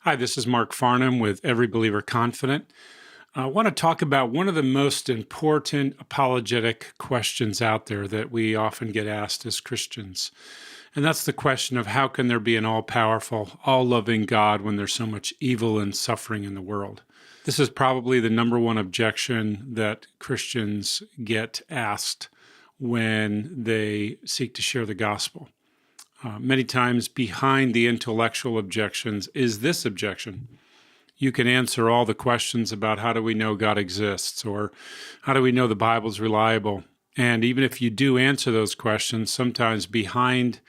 Hi, this is Mark Farnham with Every Believer Confident. I want to talk about one of the most important apologetic questions out there that we often get asked as Christians. And that's the question of how can there be an all-powerful, all-loving God when there's so much evil and suffering in the world? This is probably the number one objection that Christians get asked when they seek to share the gospel. Many times behind the intellectual objections is this objection. You can answer all the questions about how do we know God exists or how do we know the Bible's reliable. And even if you do answer those questions, sometimes behind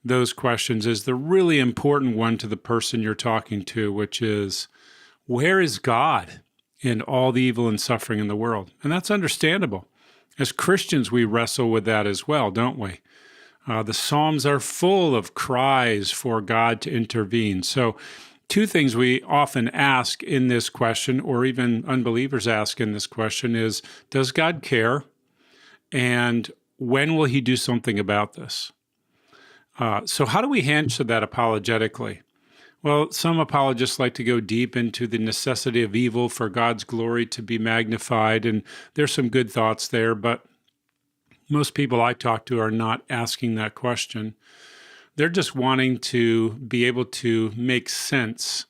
those questions is the really important one to the person you're talking to, which is, where is God in all the evil and suffering in the world? And that's understandable. As Christians, we wrestle with that as well, don't we? The Psalms are full of cries for God to intervene. So two things we often ask in this question, or even unbelievers ask in this question, is, does God care? And when will he do something about this? So how do we answer that apologetically? Well, some apologists like to go deep into the necessity of evil for God's glory to be magnified, and there's some good thoughts there, but most people I talk to are not asking that question. They're just wanting to be able to make sense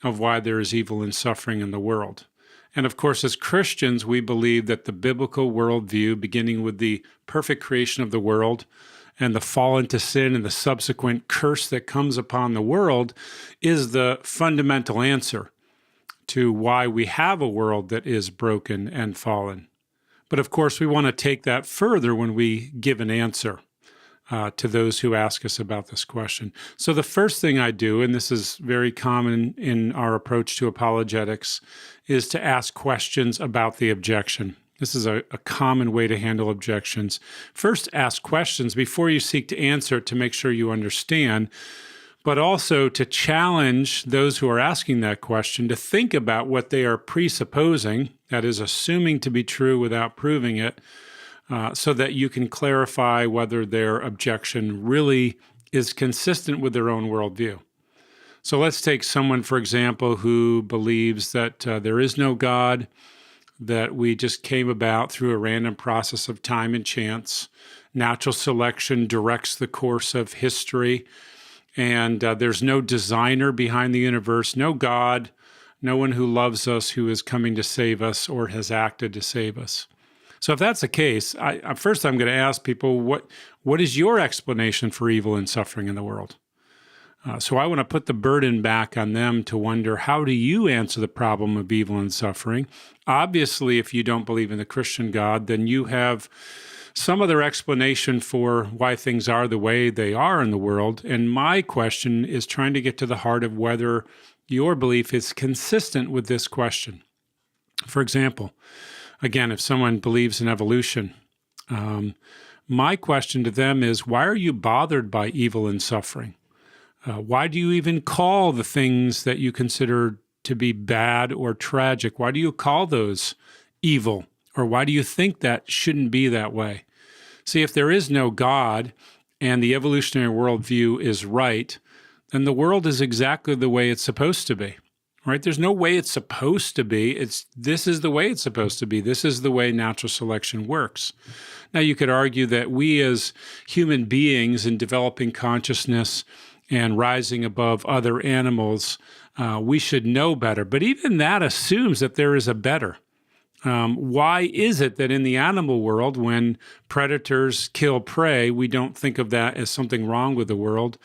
of why there is evil and suffering in the world. And of course, as Christians, we believe that the biblical worldview, beginning with the perfect creation of the world and the fall into sin and the subsequent curse that comes upon the world, is the fundamental answer to why we have a world that is broken and fallen. But of course, we want to take that further when we give an answer to those who ask us about this question. So the first thing I do, and this is very common in our approach to apologetics, is to ask questions about the objection. This is a common way to handle objections. First, ask questions before you seek to answer it to make sure you understand, but also to challenge those who are asking that question to think about what they are presupposing, that is, assuming to be true without proving it, so that you can clarify whether their objection really is consistent with their own worldview. So let's take someone, for example, who believes that there is no God, that we just came about through a random process of time and chance. Natural selection directs the course of history, and there's no designer behind the universe, no God, no one who loves us, who is coming to save us or has acted to save us. So if that's the case, first I'm going to ask people, what is your explanation for evil and suffering in the world? So I want to put the burden back on them to wonder, how do you answer the problem of evil and suffering? Obviously, if you don't believe in the Christian God, then you have some other explanation for why things are the way they are in the world. And my question is trying to get to the heart of whether your belief is consistent with this question. For example, again, if someone believes in evolution, my question to them is, why are you bothered by evil and suffering? Why do you even call the things that you consider to be bad or tragic? Why do you call those evil? Or why do you think that shouldn't be that way? See, if there is no God and the evolutionary worldview is right, then the world is exactly the way it's supposed to be, right? There's no way it's supposed to be. This is the way it's supposed to be. This is the way natural selection works. Now, you could argue that we as human beings in developing consciousness and rising above other animals, we should know better. But even that assumes that there is a better. Why is it that in the animal world, when predators kill prey, we don't think of that as something wrong with the world?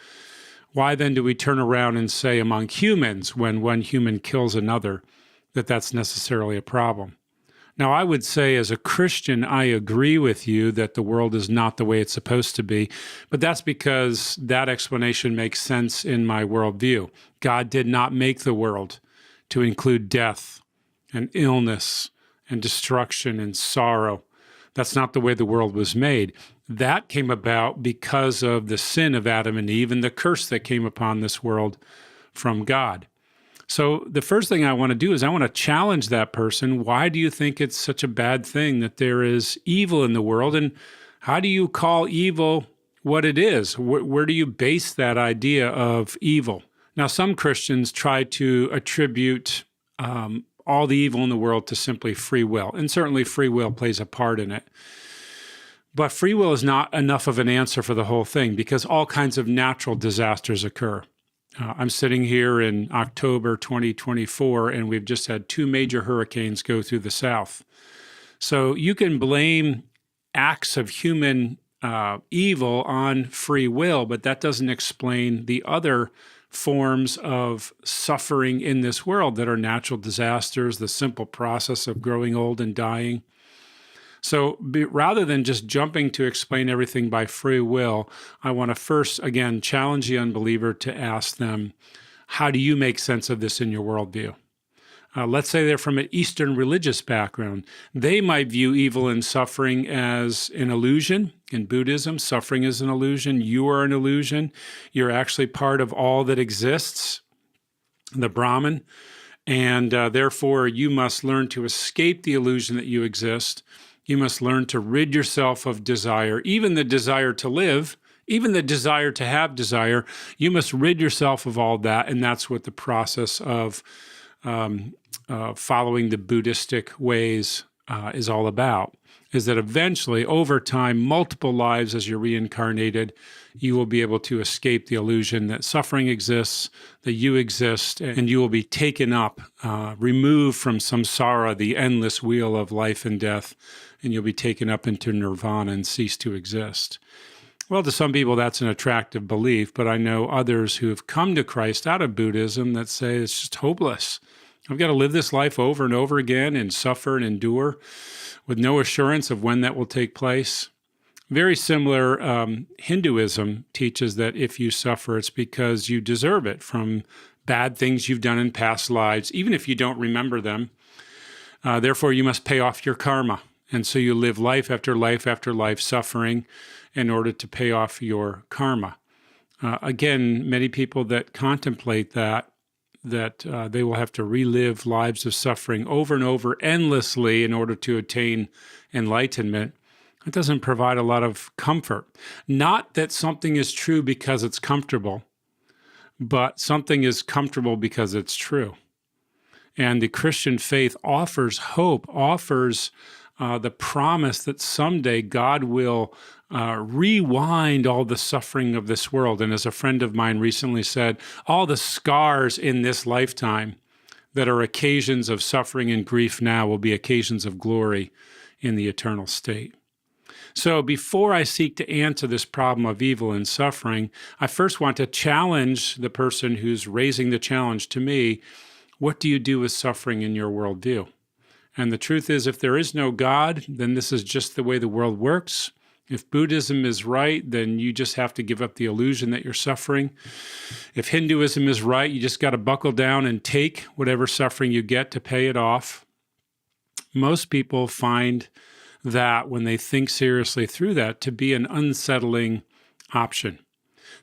Why then do we turn around and say among humans, when one human kills another, that that's necessarily a problem? Now, I would say as a Christian, I agree with you that the world is not the way it's supposed to be, but that's because that explanation makes sense in my worldview. God did not make the world to include death and illness and destruction and sorrow. That's not the way the world was made. That came about because of the sin of Adam and Eve and the curse that came upon this world from God. So the first thing I want to do is I want to challenge that person. Why do you think it's such a bad thing that there is evil in the world? And how do you call evil what it is? Where do you base that idea of evil? Now, some Christians try to attribute all the evil in the world to simply free will, and certainly free will plays a part in it. But free will is not enough of an answer for the whole thing because all kinds of natural disasters occur. I'm sitting here in October 2024, and we've just had 2 major hurricanes go through the South. So you can blame acts of human evil on free will, but that doesn't explain the other forms of suffering in this world that are natural disasters, the simple process of growing old and dying. So rather than just jumping to explain everything by free will, I want to first, again, challenge the unbeliever to ask them, how do you make sense of this in your worldview? Let's say they're from an Eastern religious background. They might view evil and suffering as an illusion. In Buddhism, suffering is an illusion. You are an illusion. You're actually part of all that exists, the Brahman. And therefore, you must learn to escape the illusion that you exist. You must learn to rid yourself of desire, even the desire to live, even the desire to have desire. You must rid yourself of all that, and that's what the process of following the Buddhistic ways is all about, is that eventually, over time, multiple lives as you're reincarnated, you will be able to escape the illusion that suffering exists, that you exist, and you will be taken up, removed from samsara, the endless wheel of life and death, and you'll be taken up into nirvana and cease to exist. Well, to some people, that's an attractive belief, but I know others who have come to Christ out of Buddhism that say it's just hopeless. I've got to live this life over and over again and suffer and endure with no assurance of when that will take place. Very similar, Hinduism teaches that if you suffer, it's because you deserve it from bad things you've done in past lives, even if you don't remember them. Therefore, you must pay off your karma. And so you live life after life after life suffering in order to pay off your karma. Again, many people that contemplate that they will have to relive lives of suffering over and over endlessly in order to attain enlightenment. It doesn't provide a lot of comfort. Not that something is true because it's comfortable, but something is comfortable because it's true. And the Christian faith offers hope, offers the promise that someday God will rewind all the suffering of this world. And as a friend of mine recently said, all the scars in this lifetime that are occasions of suffering and grief now will be occasions of glory in the eternal state. So before I seek to answer this problem of evil and suffering, I first want to challenge the person who's raising the challenge to me. What do you do with suffering in your worldview? And the truth is, if there is no God, then this is just the way the world works. If Buddhism is right, then you just have to give up the illusion that you're suffering. If Hinduism is right, you just got to buckle down and take whatever suffering you get to pay it off. Most people find that when they think seriously through that to be an unsettling option.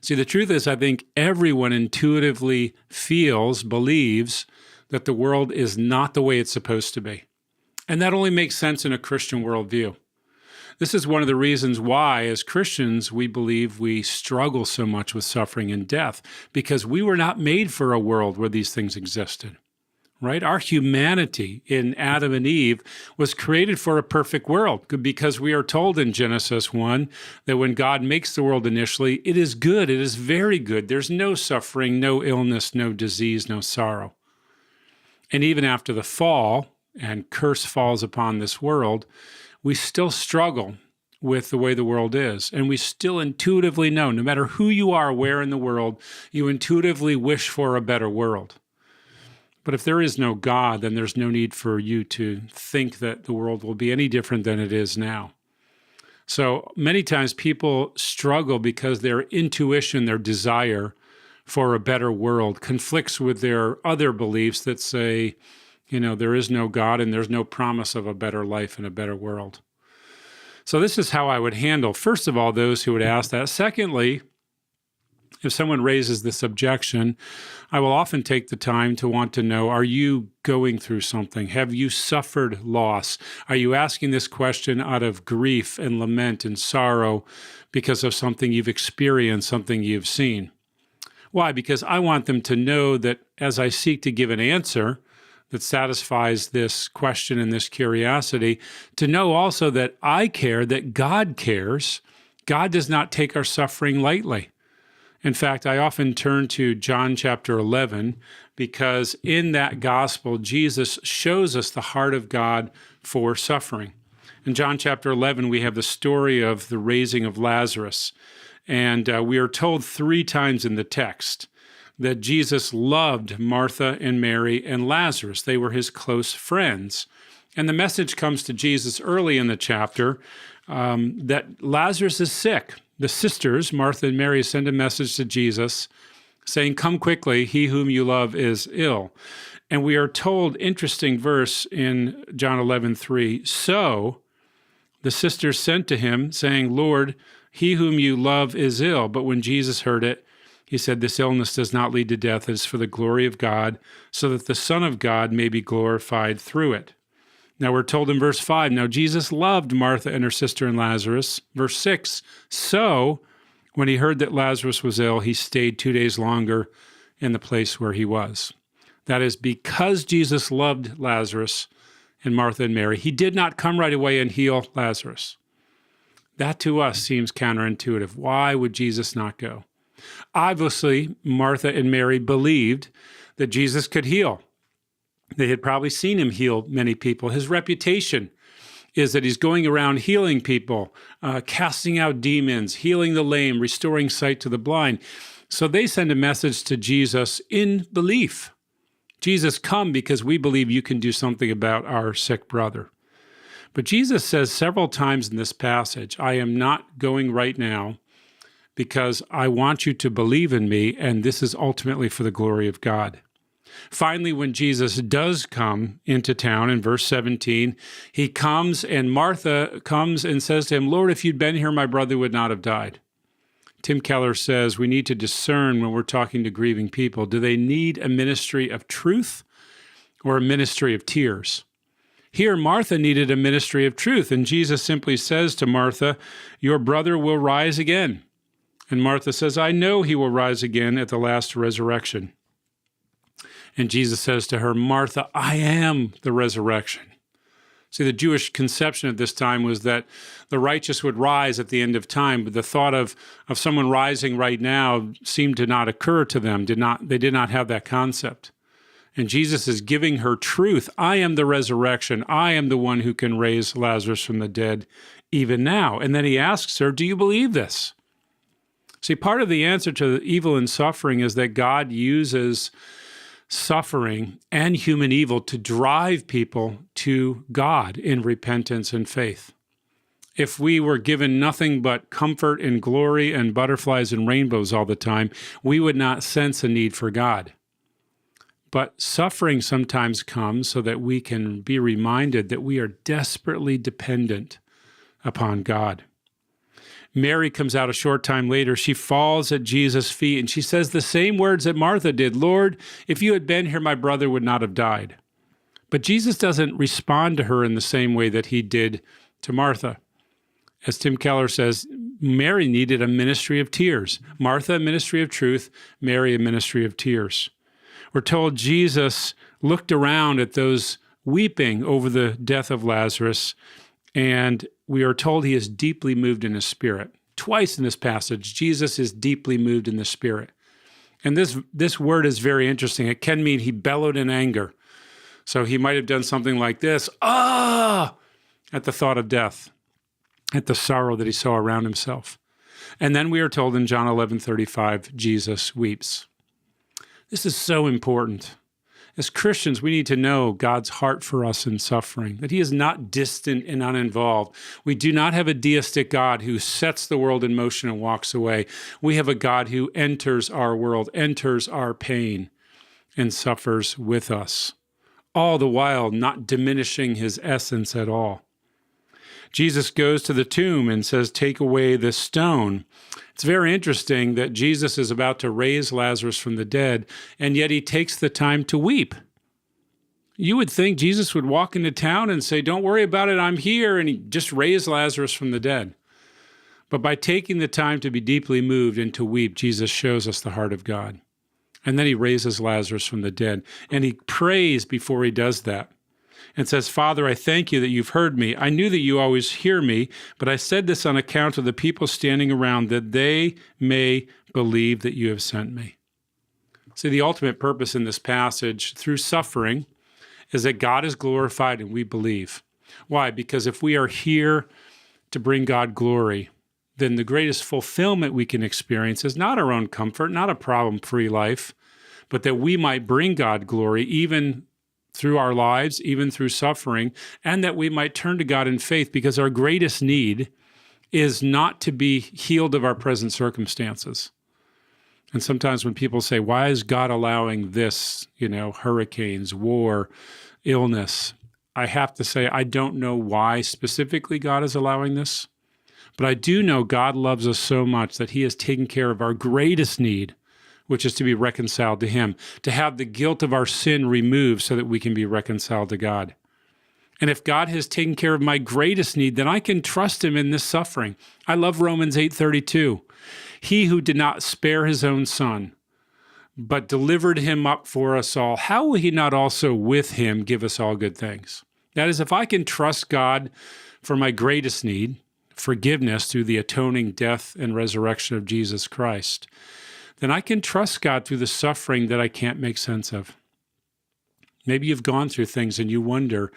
See, the truth is, I think everyone intuitively believes that the world is not the way it's supposed to be. And that only makes sense in a Christian worldview. This is one of the reasons why, as Christians, we believe we struggle so much with suffering and death, because we were not made for a world where these things existed, right? Our humanity in Adam and Eve was created for a perfect world, because we are told in Genesis 1 that when God makes the world initially, it is good, it is very good. There's no suffering, no illness, no disease, no sorrow. And even after the fall, and curse falls upon this world, we still struggle with the way the world is. And we still intuitively know, no matter who you are, where in the world, you intuitively wish for a better world. But if there is no God, then there's no need for you to think that the world will be any different than it is now. So many times people struggle because their intuition, their desire for a better world conflicts with their other beliefs that say, there is no God and there's no promise of a better life and a better world. So this is how I would handle, first of all, those who would ask that. Secondly, if someone raises this objection, I will often take the time to want to know, are you going through something? Have you suffered loss? Are you asking this question out of grief and lament and sorrow because of something you've experienced, something you've seen? Why? Because I want them to know that as I seek to give an answer that satisfies this question and this curiosity, to know also that I care, that God cares. God does not take our suffering lightly. In fact, I often turn to John chapter 11 because in that gospel, Jesus shows us the heart of God for suffering. In John chapter 11, we have the story of the raising of Lazarus. And we are told 3 times in the text that Jesus loved Martha and Mary and Lazarus. They were his close friends. And the message comes to Jesus early in the chapter that Lazarus is sick. The sisters, Martha and Mary, send a message to Jesus saying, "Come quickly, he whom you love is ill." And we are told, interesting verse in John 11:3, "So the sisters sent to him, saying, 'Lord, he whom you love is ill.' But when Jesus heard it, he said, 'This illness does not lead to death. It is for the glory of God, so that the Son of God may be glorified through it.'" Now we're told in verse 5, now Jesus loved Martha and her sister and Lazarus. Verse 6, "So when he heard that Lazarus was ill, he stayed 2 days longer in the place where he was." That is, because Jesus loved Lazarus and Martha and Mary, he did not come right away and heal Lazarus. That to us seems counterintuitive. Why would Jesus not go? Obviously, Martha and Mary believed that Jesus could heal. They had probably seen him heal many people. His reputation is that he's going around healing people, casting out demons, healing the lame, restoring sight to the blind. So they send a message to Jesus in belief. Jesus, come because we believe you can do something about our sick brother. But Jesus says several times in this passage, I am not going right now because I want you to believe in me, and this is ultimately for the glory of God. Finally, when Jesus does come into town in verse 17, he comes and Martha comes and says to him, "Lord, if you'd been here, my brother would not have died." Tim Keller says we need to discern when we're talking to grieving people. Do they need a ministry of truth or a ministry of tears? Here, Martha needed a ministry of truth, and Jesus simply says to Martha, "Your brother will rise again." And Martha says, "I know he will rise again at the last resurrection." And Jesus says to her, "Martha, I am the resurrection." See, the Jewish conception at this time was that the righteous would rise at the end of time, but the thought of someone rising right now seemed to not occur to them. They did not have that concept. And Jesus is giving her truth. I am the resurrection. I am the one who can raise Lazarus from the dead even now. And then he asks her, do you believe this? See, part of the answer to evil and suffering is that God uses suffering and human evil to drive people to God in repentance and faith. If we were given nothing but comfort and glory and butterflies and rainbows all the time, we would not sense a need for God. But suffering sometimes comes so that we can be reminded that we are desperately dependent upon God. Mary comes out a short time later. She falls at Jesus' feet, and she says the same words that Martha did. "Lord, if you had been here, my brother would not have died." But Jesus doesn't respond to her in the same way that he did to Martha. As Tim Keller says, Mary needed a ministry of tears. Martha, a ministry of truth. Mary, a ministry of tears. We're told Jesus looked around at those weeping over the death of Lazarus, and we are told he is deeply moved in his spirit. Twice in this passage, Jesus is deeply moved in the spirit. And this word is very interesting. It can mean he bellowed in anger. So he might have done something like this, at the thought of death, at the sorrow that he saw around himself. And then we are told in John 11:35, Jesus weeps. This is so important. As Christians, we need to know God's heart for us in suffering, that he is not distant and uninvolved. We do not have a deistic God who sets the world in motion and walks away. We have a God who enters our world, enters our pain, and suffers with us, all the while not diminishing his essence at all. Jesus goes to the tomb and says, "Take away this stone." It's very interesting that Jesus is about to raise Lazarus from the dead, and yet he takes the time to weep. You would think Jesus would walk into town and say, "Don't worry about it, I'm here," and he just raised Lazarus from the dead. But by taking the time to be deeply moved and to weep, Jesus shows us the heart of God. And then he raises Lazarus from the dead. And he prays before he does that and says, Father, I thank you that you've heard me. I knew that you always hear me, but I said this on account of the people standing around, that they may believe that you have sent me. See, the ultimate purpose in this passage, through suffering, is that God is glorified and we believe. Why? Because if we are here to bring God glory, then the greatest fulfillment we can experience is not our own comfort, not a problem-free life, but that we might bring God glory even through our lives, even through suffering, and that we might turn to God in faith, because our greatest need is not to be healed of our present circumstances. And sometimes when people say, why is God allowing this, hurricanes, war, illness, I have to say, I don't know why specifically God is allowing this. But I do know God loves us so much that he has taken care of our greatest need, which is to be reconciled to him, to have the guilt of our sin removed so that we can be reconciled to God. And if God has taken care of my greatest need, then I can trust him in this suffering. I love Romans 8:32. He who did not spare his own son, but delivered him up for us all, how will he not also with him give us all good things? That is, if I can trust God for my greatest need, forgiveness through the atoning death and resurrection of Jesus Christ, then I can trust God through the suffering that I can't make sense of. Maybe you've gone through things and you wonder,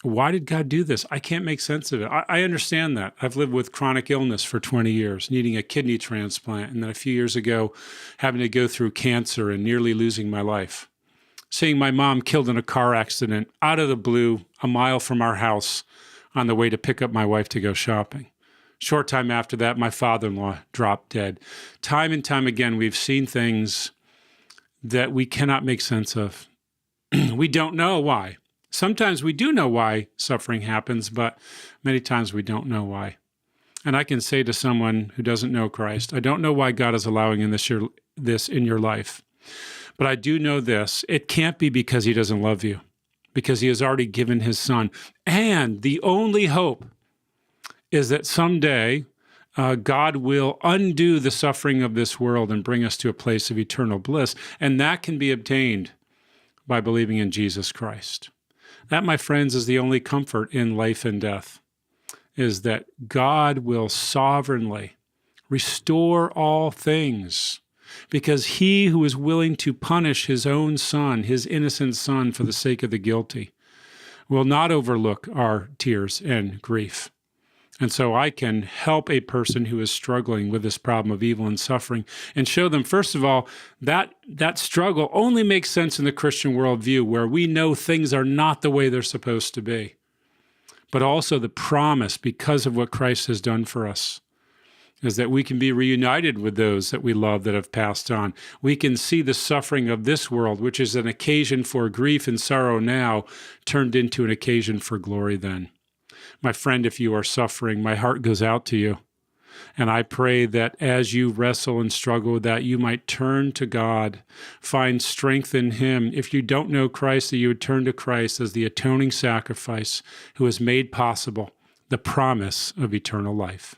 why did God do this? I can't make sense of it. I understand that. I've lived with chronic illness for 20 years, needing a kidney transplant, and then a few years ago, having to go through cancer and nearly losing my life. Seeing my mom killed in a car accident out of the blue, a mile from our house, on the way to pick up my wife to go shopping. Short time after that, my father-in-law dropped dead. Time and time again, we've seen things that we cannot make sense of. We don't know why. Sometimes we do know why suffering happens, but many times we don't know why. And I can say to someone who doesn't know Christ, I don't know why God is allowing this in your life, but I do know this. It can't be because he doesn't love you, because he has already given his son. And the only hope is that someday God will undo the suffering of this world and bring us to a place of eternal bliss. And that can be obtained by believing in Jesus Christ. That, my friends, is the only comfort in life and death, is that God will sovereignly restore all things, because he who is willing to punish his own son, his innocent son, for the sake of the guilty, will not overlook our tears and grief. And so I can help a person who is struggling with this problem of evil and suffering and show them, first of all, that struggle only makes sense in the Christian worldview, where we know things are not the way they're supposed to be, but also the promise, because of what Christ has done for us, is that we can be reunited with those that we love that have passed on. We can see the suffering of this world, which is an occasion for grief and sorrow now, turned into an occasion for glory then. My friend, if you are suffering, my heart goes out to you. And I pray that as you wrestle and struggle with that, you might turn to God, find strength in him. If you don't know Christ, that you would turn to Christ as the atoning sacrifice who has made possible the promise of eternal life.